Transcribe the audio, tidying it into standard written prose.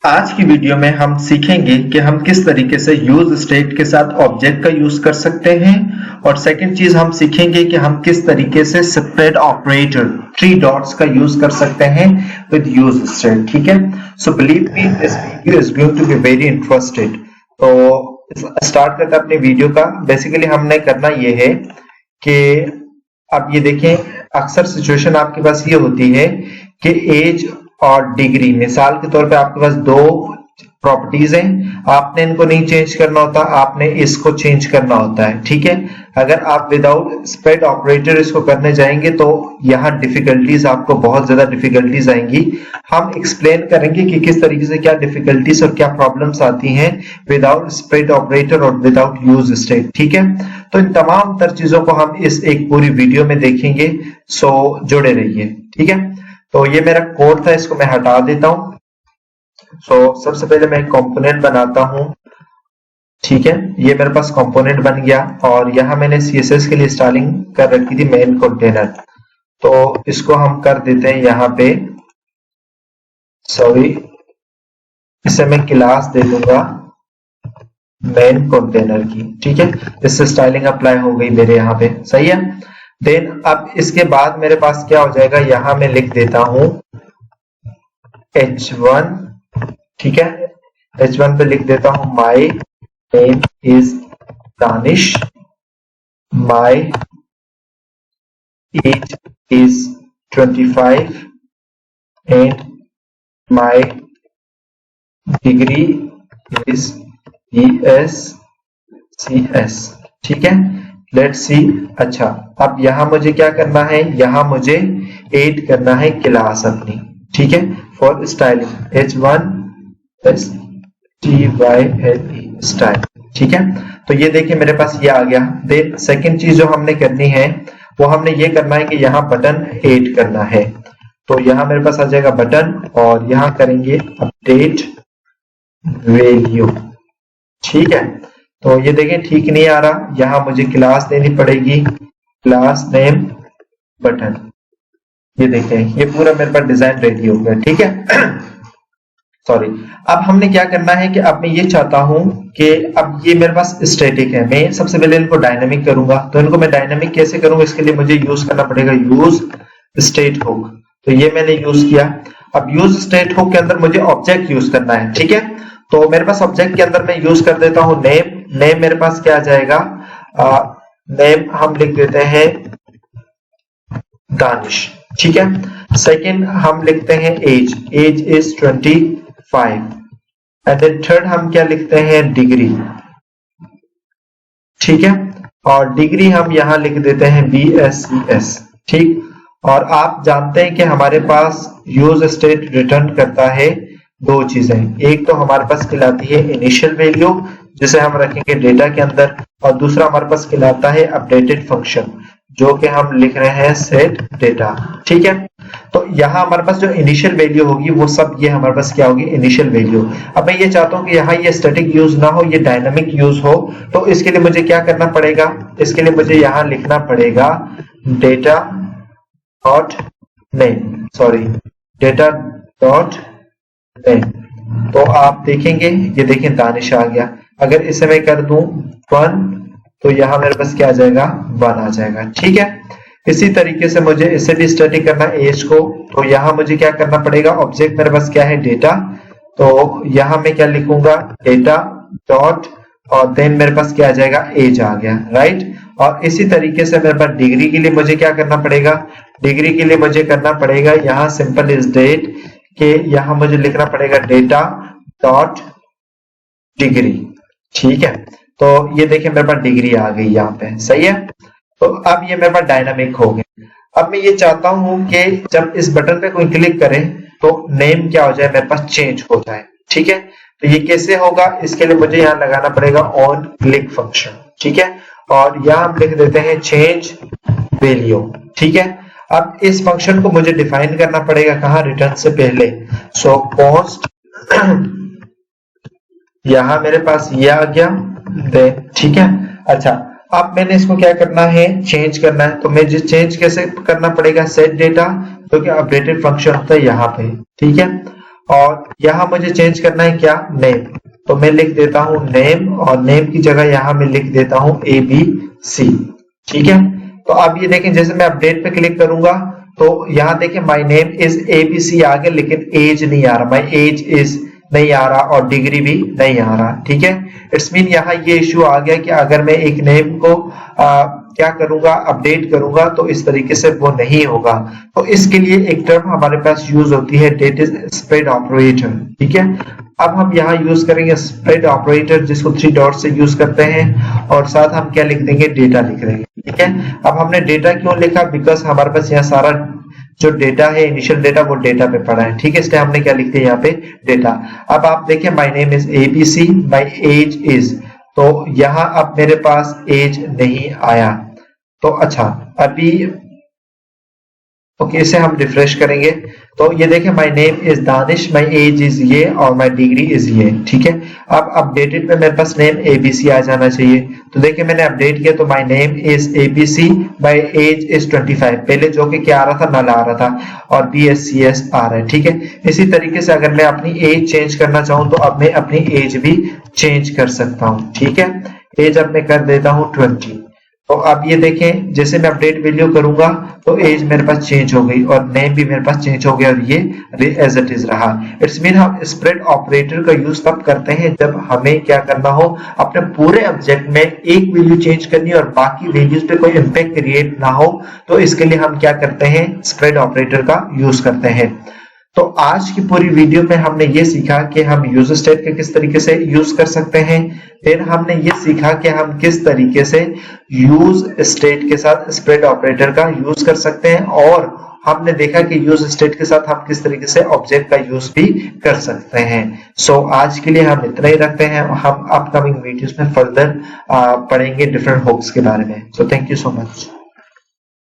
आज की वीडियो में हम सीखेंगे कि हम किस तरीके से यूज स्टेट के साथ ऑब्जेक्ट का यूज कर सकते हैं और सेकंड चीज हम सीखेंगे कि हम किस तरीके से स्प्रेड ऑपरेटर थ्री डॉट्स का यूज कर सकते हैं विद यूज स्टेट। ठीक है, so believe me this video is going to be very interested. तो स्टार्ट करते हैं अपने वीडियो का। बेसिकली हमने करना ये है कि अब ये देखें, अक्सर सिचुएशन आपके पास ये होती है कि एज और डिग्री, मिसाल के तौर पे आपके पास दो प्रॉपर्टीज हैं, आपने इनको नहीं चेंज करना होता, आपने इसको चेंज करना होता है। ठीक है, अगर आप विदाउट स्प्रेड ऑपरेटर इसको करने जाएंगे तो यहाँ डिफिकल्टीज, आपको बहुत ज्यादा डिफिकल्टीज आएंगी। हम एक्सप्लेन करेंगे कि किस तरीके से क्या डिफिकल्टीज और क्या प्रॉब्लम्स आती हैं विदाउट स्प्रेड ऑपरेटर और विदाउट यूज स्टेट। ठीक है, तो इन तमाम तर चीजों को हम इस एक पूरी वीडियो में देखेंगे, सो जुड़े रहिए। ठीक है, तो ये मेरा कोड था, इसको मैं हटा देता हूं। सबसे पहले मैं एक कंपोनेंट बनाता हूं। ठीक है, ये मेरे पास कंपोनेंट बन गया और यहां मैंने CSS के लिए स्टाइलिंग कर रखी थी मेन कंटेनर, तो इसको हम कर देते हैं यहां पे, सॉरी इसे मैं क्लास दे दूंगा मेन कंटेनर की। ठीक है, इससे स्टाइलिंग अप्लाई हो गई मेरे यहाँ पे, सही है। देन अब इसके बाद मेरे पास क्या हो जाएगा, यहां मैं लिख देता हूं H1। ठीक है, H1 पे लिख देता हूं my name is Danish, my age is 25 and my degree is BScs। ठीक है, लेट्स सी। अच्छा, अब यहां मुझे क्या करना है, यहां मुझे ऐड करना है क्लास अपनी। ठीक है, for styling H1 STYLE style. ठीक है, तो ये देखिए मेरे पास ये आ गया। देन सेकंड चीज जो हमने करनी है वो हमने ये करना है कि यहाँ बटन ऐड करना है, तो यहाँ मेरे पास आ जाएगा बटन और यहाँ करेंगे अपडेट वैल्यू। ठीक है, तो ये देखें ठीक नहीं आ रहा, यहां मुझे क्लास देनी पड़ेगी, क्लास नेम बटन। ये देखें ये पूरा मेरे पास डिजाइन रेडी हो गया। ठीक है सॉरी, अब हमने क्या करना है कि अब मैं ये चाहता हूं कि अब ये मेरे पास स्टैटिक है, मैं सबसे पहले इनको डायनामिक करूंगा। तो इनको मैं डायनामिक कैसे करूंगा, इसके लिए मुझे यूज करना पड़ेगा यूज स्टेट हुक। तो ये मैंने यूज किया। अब यूज स्टेट हुक के अंदर मुझे ऑब्जेक्ट यूज करना है। ठीक है, तो मेरे पास ऑब्जेक्ट के अंदर मैं यूज कर देता हूं नेम। नेम मेरे पास क्या आ जाएगा, नेम हम लिख देते हैं दानिश। ठीक है, सेकंड हम लिखते हैं age, age is 25 and then third हम क्या लिखते हैं डिग्री। ठीक है, और डिग्री हम यहां लिख देते हैं BScs। ठीक, और आप जानते हैं कि हमारे पास यूज स्टेट रिटर्न करता है दो चीजें, एक तो हमारे पास कहलाती है इनिशियल वैल्यू जिसे हम रखेंगे डेटा के अंदर, और दूसरा हमारे पास कहलाता है अपडेटेड फंक्शन जो कि हम लिख रहे हैं सेट डेटा। ठीक है, तो यहाँ हमारे पास जो इनिशियल वैल्यू होगी वो सब ये हमारे पास क्या होगी, इनिशियल वैल्यू। अब मैं ये चाहता हूं कि यहाँ ये स्टैटिक यूज ना हो, ये डायनामिक यूज हो, तो इसके लिए मुझे क्या करना पड़ेगा, इसके लिए मुझे यहाँ लिखना पड़ेगा data dot name, sorry data dot name. तो आप देखेंगे ये देखें दानिश आ गया। अगर इसे मैं कर दूं 1 तो यहां मेरे पास क्या आ जाएगा, 1 आ जाएगा। ठीक है, इसी तरीके से मुझे इसे भी स्टैटिक करना है एज को, तो यहां मुझे क्या करना पड़ेगा, ऑब्जेक्ट मेरे पास क्या है डेटा, तो यहां मैं क्या लिखूंगा डेटा डॉट और देन मेरे पास क्या आ जाएगा एज आ गया, राइट। और इसी तरीके से मेरे पास डिग्री के लिए मुझे क्या करना पड़ेगा, डिग्री के लिए मुझे करना पड़ेगा यहाँ सिंपल इज डेट के यहां मुझे लिखना पड़ेगा डेटा डॉट डिग्री। ठीक है, तो ये देखिए मेरे पास डिग्री आ गई यहाँ पे, सही है। तो अब ये मेरे पास डायनामिक हो गया। अब मैं ये चाहता हूं कि जब इस बटन पे कोई क्लिक करे तो नेम क्या हो जाए, मेरे पास चेंज हो जाए। ठीक है, तो ये कैसे होगा, इसके लिए मुझे यहाँ लगाना पड़ेगा ऑन क्लिक फंक्शन। ठीक है, और यहाँ हम लिख देते हैं चेंज वैल्यू। ठीक है, अब इस फंक्शन को मुझे डिफाइन करना पड़ेगा कहां, रिटर्न से पहले। सो कॉस्ट यहां मेरे पास ये आ गया देन। ठीक है, अच्छा अब मैंने इसको क्या करना है, चेंज करना है, तो मुझे चेंज कैसे करना पड़ेगा, सेट डेटा जो कि अपडेटेड फंक्शन होता है यहाँ पे। ठीक है, और यहाँ मुझे चेंज करना है क्या, नेम। तो मैं लिख देता हूं नेम और नेम की जगह यहाँ मैं लिख देता हूं ABC। ठीक है, तो अब ये देखें जैसे मैं अपडेट पे क्लिक करूंगा तो यहाँ देखें माय नेम इज ABC आ गया, लेकिन एज नहीं आ रहा, माय एज इज नहीं आ रहा और डिग्री भी नहीं आ रहा। ठीक है, इट्स मीन यहाँ ये इश्यू आ गया कि अगर मैं एक नेम को क्या करूंगा, अपडेट करूंगा तो इस तरीके से वो नहीं होगा। तो इसके लिए एक टर्म हमारे पास यूज होती है, डेट इज स्प्रेड ऑपरेटर। ठीक है, अब हम यहाँ यूज करेंगे स्प्रेड ऑपरेटर, जिसको 3 डॉट से यूज करते हैं, और साथ हम क्या लिख देंगे, डेटा लिख देंगे। ठीक है, अब हमने डेटा क्यों लिखा, बिकॉज हमारे पास यहाँ सारा जो डेटा है, इनिशियल डेटा, वो डेटा पे पड़ा है। ठीक है, इसलिए हमने क्या लिख दिया यहाँ पे, डेटा। अब आप देखें my name is ABC, my age is, तो यहाँ अब मेरे पास एज नहीं आया। तो अच्छा, अभी ओके, इसे हम रिफ्रेश करेंगे तो ये देखें my name is Danish, my age is ये और माय डिग्री इज ये। ठीक है, अब अपडेटेड पे मेरे पास नेम ABC आ जाना चाहिए। तो देखिए मैंने अपडेट किया तो my name is ABC, my age is 25। पहले जो कि क्या आ रहा था, नल आ रहा था, और BSCS आ रहा है। ठीक है, इसी तरीके से अगर मैं अपनी एज चेंज करना चाहूँ तो अब मैं अपनी एज भी चेंज कर सकता हूँ। ठीक है, एज अब मैं कर देता हूँ 20। तो अब ये देखें जैसे मैं अपडेट वैल्यू करूंगा तो एज मेरे पास चेंज हो गई और नेम भी मेरे पास चेंज हो गया और ये एज इट इज रहा। इट्स मीन हम स्प्रेड ऑपरेटर का यूज तब करते हैं जब हमें क्या करना हो, अपने पूरे ऑब्जेक्ट में एक वैल्यू चेंज करनी और बाकी वैल्यूज पे कोई इंपैक्ट क्रिएट ना हो। तो इसके लिए हम क्या करते हैं, स्प्रेड ऑपरेटर का यूज करते हैं। तो आज की पूरी वीडियो में हमने ये सीखा कि हम यूज स्टेट का किस तरीके से यूज कर सकते हैं। फिर हमने ये सीखा कि हम किस तरीके से यूज स्टेट के साथ स्प्रेड ऑपरेटर का यूज कर सकते हैं, और हमने देखा कि यूज स्टेट के साथ हम किस तरीके से ऑब्जेक्ट का यूज भी कर सकते हैं। सो आज के लिए हम इतना ही रखते हैं। हम अपकमिंग वीडियोस में फर्दर पढ़ेंगे डिफरेंट हुक्स के बारे में। So thank you so much.